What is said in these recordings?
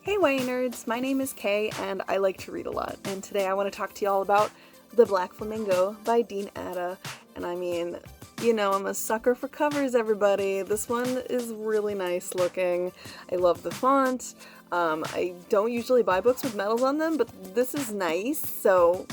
Hey YA nerds, my name is Kaye and I like to read a lot, and today I want to talk to y'all about The Black Flamingo by Dean Atta. And I mean, you know, I'm a sucker for covers, everybody. This one is really nice looking. I love the font. I don't usually buy books with medals on them, but this is nice, so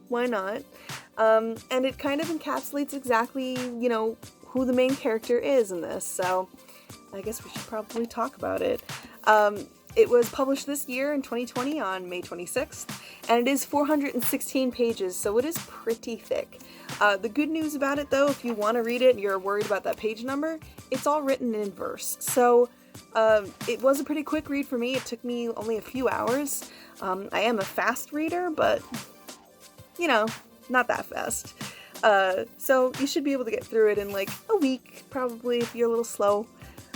why not? And it kind of encapsulates exactly, you know, who the main character is in this, so I guess we should probably talk about it. It was published this year in 2020 on May 26th, and it is 416 pages, so it is pretty thick. The good news about it, though, if you want to read it and you're worried about that page number, it's all written in verse. So it was a pretty quick read for me. It took me only a few hours. I am a fast reader, but, you know, not that fast. So you should be able to get through it in like a week, probably, if you're a little slow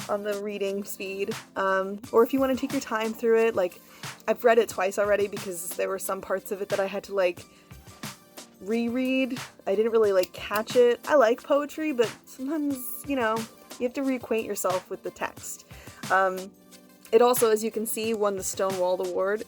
on the reading speed, or if you want to take your time through it. Like, I've read it twice already because there were some parts of it that I had to like reread. I didn't really like catch it. I like poetry, but sometimes, you know, you have to reacquaint yourself with the text. It also, as you can see, won the Stonewall Award,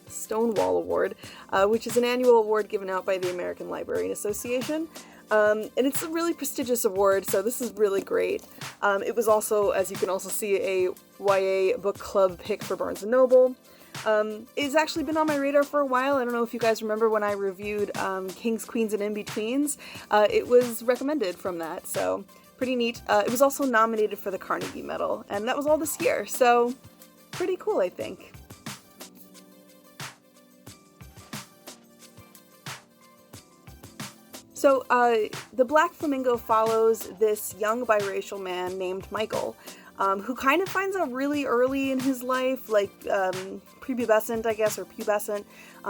which is an annual award given out by the American Library Association. And it's a really prestigious award, so this is really great. It was also, as you can also see, a YA book club pick for Barnes & Noble. It's actually been on my radar for a while. I don't know if you guys remember when I reviewed Kings, Queens, and In-Betweens. It was recommended from that, so pretty neat. It was also nominated for the Carnegie Medal, and that was all this year, so pretty cool, I think. So, The Black Flamingo follows this young biracial man named Michael, who kind of finds out really early in his life, like prepubescent, I guess, or pubescent,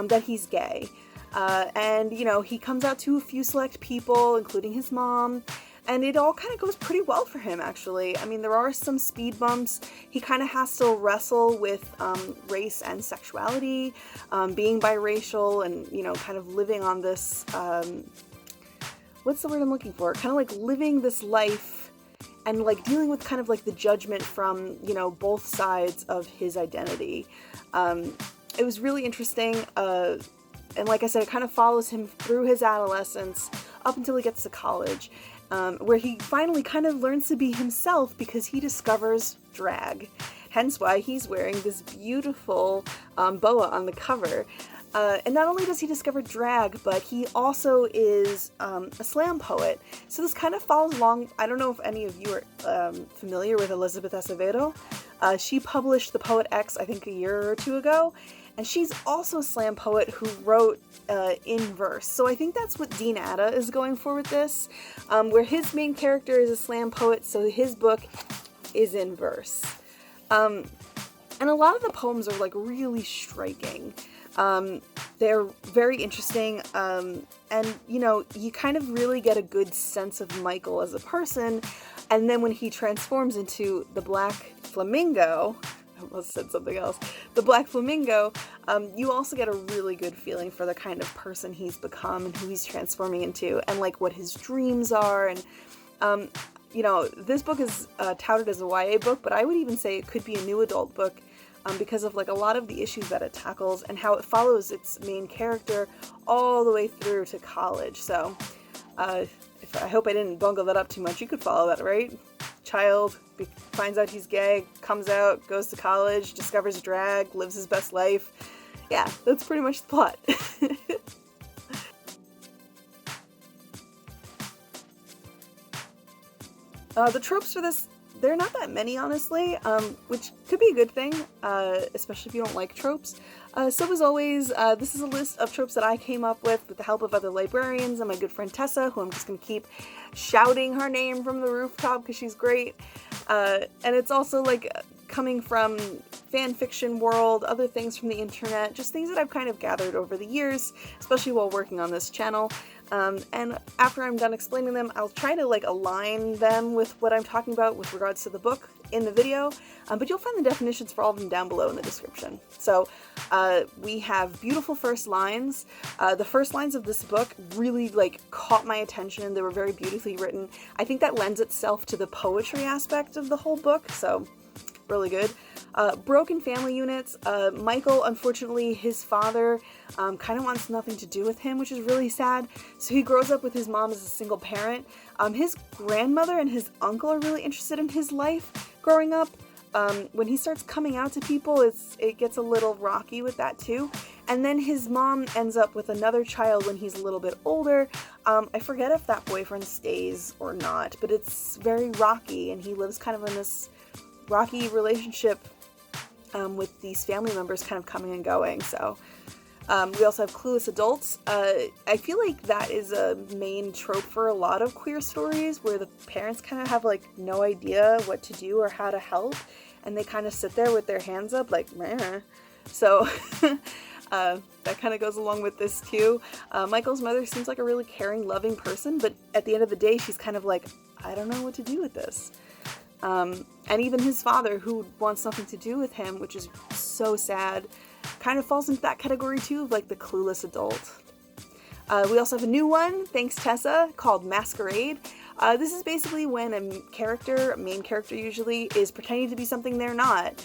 that he's gay. And, you know, he comes out to a few select people, including his mom, and it all kind of goes pretty well for him, actually. I mean, there are some speed bumps. He kind of has to wrestle with race and sexuality, being biracial, and, you know, kind of living on this... what's the word I'm looking for? Kind of like living this life and like dealing with kind of like the judgment from, you know, both sides of his identity. It was really interesting. And like I said, it kind of follows him through his adolescence up until he gets to college, where he finally kind of learns to be himself because he discovers drag. Hence why he's wearing this beautiful boa on the cover. And not only does he discover drag, but he also is a slam poet. So this kind of follows along. I don't know if any of you are familiar with Elizabeth Acevedo. She published The Poet X, I think, a year or two ago. And she's also a slam poet who wrote in verse. So I think that's what Dean Atta is going for with this, where his main character is a slam poet, so his book is in verse. And a lot of the poems are like really striking. They're very interesting, and, you know, you kind of really get a good sense of Michael as a person, and then when he transforms into the Black Flamingo, I almost said something else, the Black Flamingo, you also get a really good feeling for the kind of person he's become and who he's transforming into, and, like, what his dreams are, and, you know, this book is touted as a YA book, but I would even say it could be a new adult book, because of like a lot of the issues that it tackles and how it follows its main character all the way through to college. So I hope I didn't bungle that up too much. You could follow that, right? Child finds out he's gay, comes out, goes to college, discovers drag, lives his best life. Yeah, that's pretty much the plot. The tropes for this, they're not that many, honestly, which could be a good thing, especially if you don't like tropes. So as always, this is a list of tropes that I came up with the help of other librarians and my good friend Tessa, who I'm just going to keep shouting her name from the rooftop because she's great. And it's also like coming from fan fiction world, other things from the internet, just things that I've kind of gathered over the years, especially while working on this channel. And after I'm done explaining them, I'll try to like align them with what I'm talking about with regards to the book in the video, but you'll find the definitions for all of them down below in the description. So we have beautiful first lines. The first lines of this book really like caught my attention. They were very beautifully written. I think that lends itself to the poetry aspect of the whole book, so really good. Broken family units. Michael, unfortunately, his father kind of wants nothing to do with him, which is really sad. So he grows up with his mom as a single parent. His grandmother and his uncle are really interested in his life growing up. When he starts coming out to people, it gets a little rocky with that too. And then his mom ends up with another child when he's a little bit older. I forget if that boyfriend stays or not, but it's very rocky, and he lives kind of in this rocky relationship with these family members kind of coming and going. So we also have Clueless Adults. I feel like that is a main trope for a lot of queer stories, where the parents kind of have like no idea what to do or how to help, and they kind of sit there with their hands up like, meh. So that kind of goes along with this too. Michael's mother seems like a really caring, loving person, but at the end of the day, she's kind of like, I don't know what to do with this. And even his father, who wants nothing to do with him, which is so sad, kind of falls into that category too, of like the clueless adult. We also have a new one, thanks Tessa, called Masquerade. This is basically when a main character usually, is pretending to be something they're not.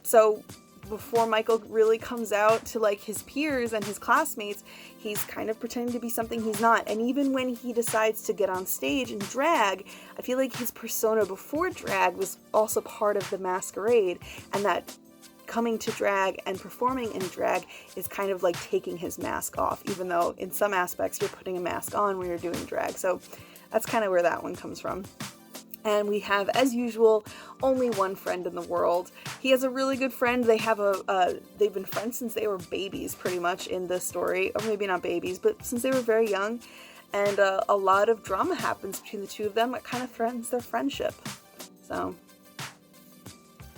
So before Michael really comes out to like his peers and his classmates, he's kind of pretending to be something he's not. And even when he decides to get on stage and drag, I feel like his persona before drag was also part of the masquerade, and that coming to drag and performing in drag is kind of like taking his mask off, even though in some aspects you're putting a mask on when you're doing drag. So that's kind of where that one comes from. And we have, as usual, only one friend in the world. He has a really good friend. They have they've been friends since they were babies, pretty much, in this story. Or maybe not babies, but since they were very young. And a lot of drama happens between the two of them that kind of threatens their friendship. So,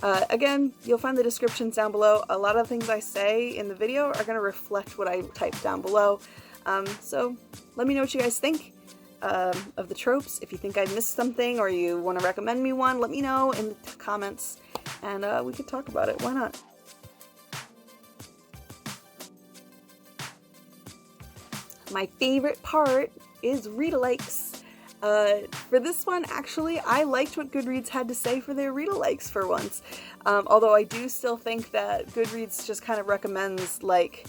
again, you'll find the descriptions down below. A lot of things I say in the video are going to reflect what I typed down below. So, let me know what you guys think of the tropes. If you think I missed something or you want to recommend me one, let me know in the comments, and we could talk about it. Why not? My favorite part is Readalikes. For this one, actually, I liked what Goodreads had to say for their Readalikes for once. Although I do still think that Goodreads just kind of recommends, like,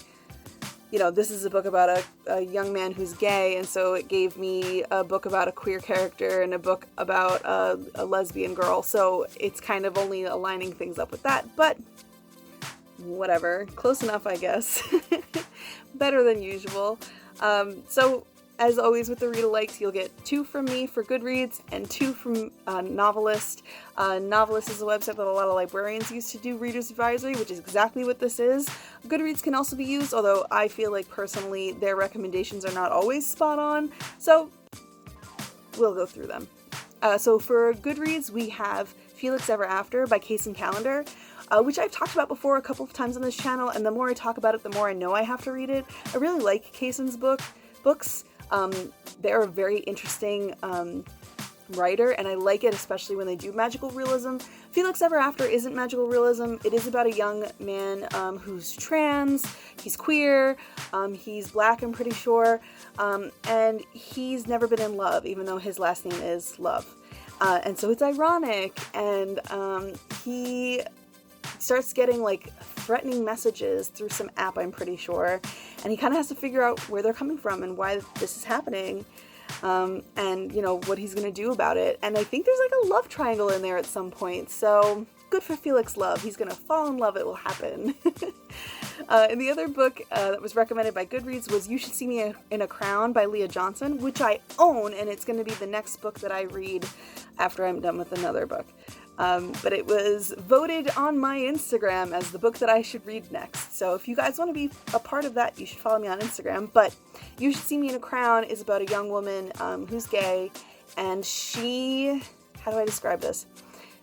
you know, this is a book about a young man who's gay, and so it gave me a book about a queer character and a book about a lesbian girl, so it's kind of only aligning things up with that, but whatever. Close enough, I guess. Better than usual. So, as always with the Readalikes, you'll get 2 from me for Goodreads and 2 from Novelist. Novelist is a website that a lot of librarians use to do reader's advisory, which is exactly what this is. Goodreads can also be used, although I feel like personally their recommendations are not always spot on, so we'll go through them. So for Goodreads, we have Felix Ever After by Kaye Calendar, which I've talked about before a couple of times on this channel, and the more I talk about it, the more I know I have to read it. I really like Kaysen's books. They're a very interesting writer, and I like it especially when they do magical realism. Felix Ever After isn't magical realism. It is about a young man who's trans, he's queer, he's black, I'm pretty sure, and he's never been in love, even though his last name is Love. And so it's ironic, and he starts getting like threatening messages through some app, I'm pretty sure, and he kind of has to figure out where they're coming from and why this is happening, and you know what he's gonna do about it. And I think there's like a love triangle in there at some point, so good for Felix Love. He's gonna fall in love, it will happen. And the other book that was recommended by Goodreads was You Should See Me in a Crown by Leah Johnson, which I own, and it's going to be the next book that I read after I'm done with another book. But it was voted on my Instagram as the book that I should read next. So if you guys want to be a part of that, you should follow me on Instagram. But You Should See Me in a Crown is about a young woman who's gay, and she, how do I describe this?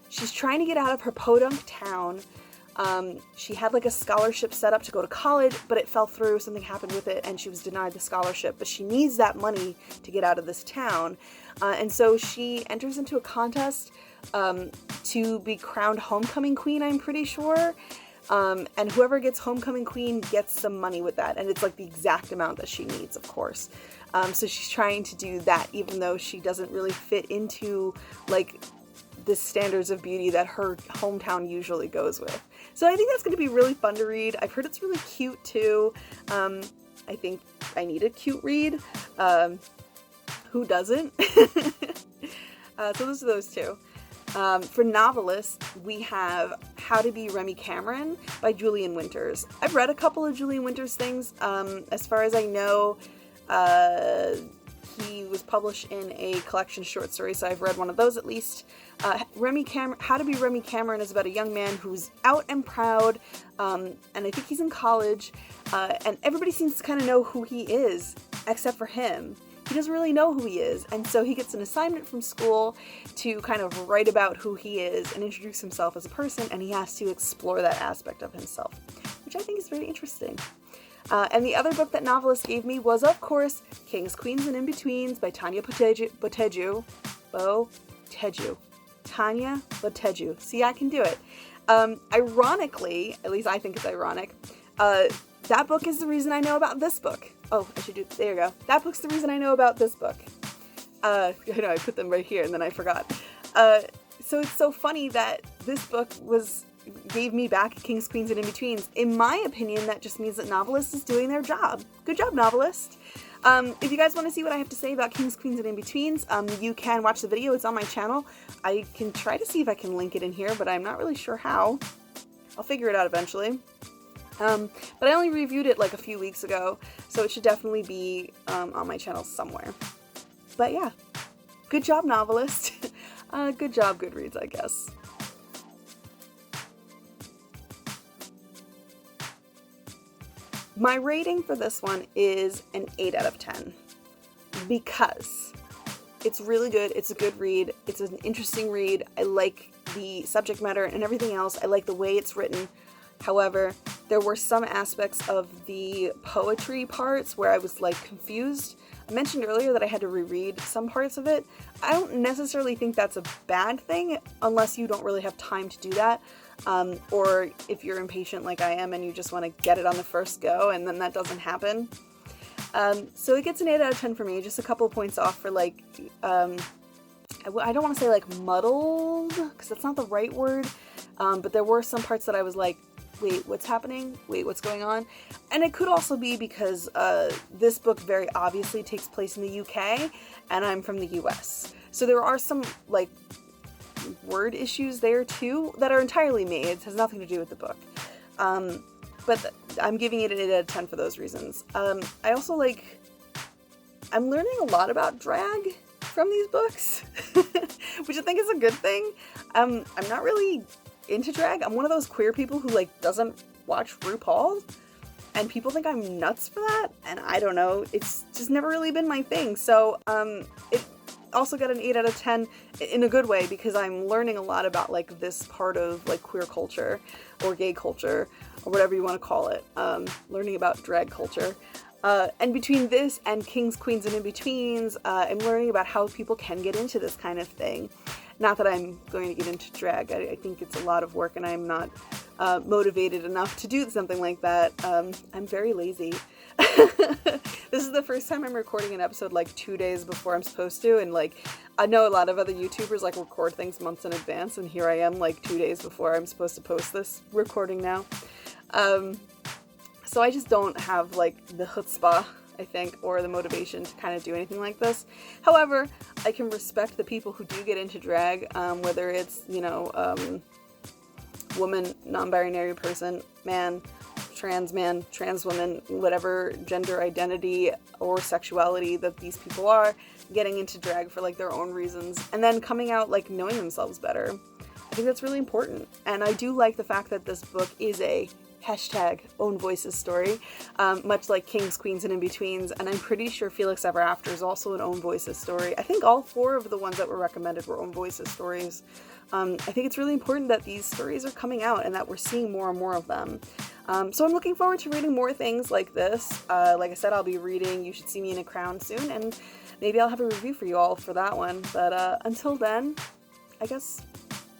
She's trying to get out of her podunk town. She had like a scholarship set up to go to college, but it fell through, something happened with it, and she was denied the scholarship, but she needs that money to get out of this town. And so she enters into a contest to be crowned homecoming queen, I'm pretty sure. And whoever gets homecoming queen gets some money with that, and it's like the exact amount that she needs, of course. So she's trying to do that, even though she doesn't really fit into like the standards of beauty that her hometown usually goes with. So I think that's going to be really fun to read. I've heard it's really cute too. I think I need a cute read. Who doesn't? So those are those two. For novelists, we have How to Be Remy Cameron by Julian Winters. I've read a couple of Julian Winters things. As far as I know, he was published in a collection of short stories, so I've read one of those at least. How to Be Remy Cameron is about a young man who's out and proud, and I think he's in college, and everybody seems to kind of know who he is, except for him. He doesn't really know who he is, and so he gets an assignment from school to kind of write about who he is and introduce himself as a person, and he has to explore that aspect of himself, which I think is very interesting. And the other book that novelists gave me was, of course, Kings, Queens, and In-Betweens by Tanya Boteju. Tanya Boteju. See, I can do it. Ironically, at least I think it's ironic, that book is the reason I know about this book. Oh, there you go. That book's the reason I know about this book. I put them right here and then I forgot. So it's so funny that this book gave me back Kings, Queens, and In-Betweens. In my opinion, that just means that Novelist is doing their job. Good job, Novelist. If you guys want to see what I have to say about Kings, Queens, and In-Betweens, you can watch the video. It's on my channel. I can try to see if I can link it in here, but I'm not really sure how. I'll figure it out eventually. But I only reviewed it like a few weeks ago, so it should definitely be on my channel somewhere. But yeah, good job, Novelist. Good job, Goodreads, I guess. My rating for this one is an 8 out of 10 because it's really good. It's a good read. It's an interesting read. I like the subject matter and everything else. I like the way it's written. However, there were some aspects of the poetry parts where I was like confused. I mentioned earlier that I had to reread some parts of it. I don't necessarily think that's a bad thing unless you don't really have time to do that. Or if you're impatient like I am and you just want to get it on the first go and then that doesn't happen. So it gets an 8 out of 10 for me, just a couple points off for like, I don't want to say like muddled, because that's not the right word, but there were some parts that I was like, wait, what's happening? Wait, what's going on? And it could also be because this book very obviously takes place in the UK and I'm from the US. So there are some like word issues there too that are entirely me. It has nothing to do with the book. But I'm giving it an 8 out of 10 for those reasons. I also I'm learning a lot about drag from these books, which I think is a good thing. I'm not really into drag. I'm one of those queer people who doesn't watch RuPaul, and people think I'm nuts for that, and I don't know. It's just never really been my thing. So it also got an 8 out of 10 in a good way because I'm learning a lot about this part of queer culture or gay culture or whatever you want to call it. Learning about drag culture. And between this and Kings, Queens, and In-Betweens, I'm learning about how people can get into this kind of thing. Not that I'm going to get into drag. I think it's a lot of work and I'm not motivated enough to do something like that. I'm very lazy. This is the first time I'm recording an episode 2 days before I'm supposed to, and I know a lot of other YouTubers record things months in advance, and here I am 2 days before I'm supposed to post this recording now. So I just don't have the chutzpah, I think, or the motivation to kind of do anything like this. However, I can respect the people who do get into drag, whether it's, woman, non-binary person, man, trans woman, whatever gender identity or sexuality that these people are, getting into drag for their own reasons, and then coming out knowing themselves better. I think that's really important, and I do like the fact that this book is a #own voices story, much like Kings, Queens, and In-Betweens, and I'm pretty sure Felix Ever After is also an own voices story. I think all 4 of the ones that were recommended were own voices stories. I think it's really important that these stories are coming out and that we're seeing more and more of them. So I'm looking forward to reading more things like this. Like I said, I'll be reading You Should See Me in a Crown soon, and maybe I'll have a review for you all for that one. But until then, I guess,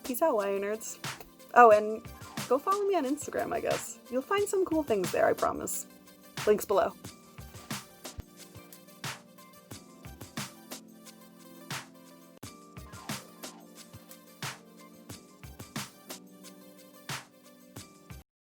peace out, YA nerds. Oh, and go follow me on Instagram, I guess. You'll find some cool things there, I promise. Links below.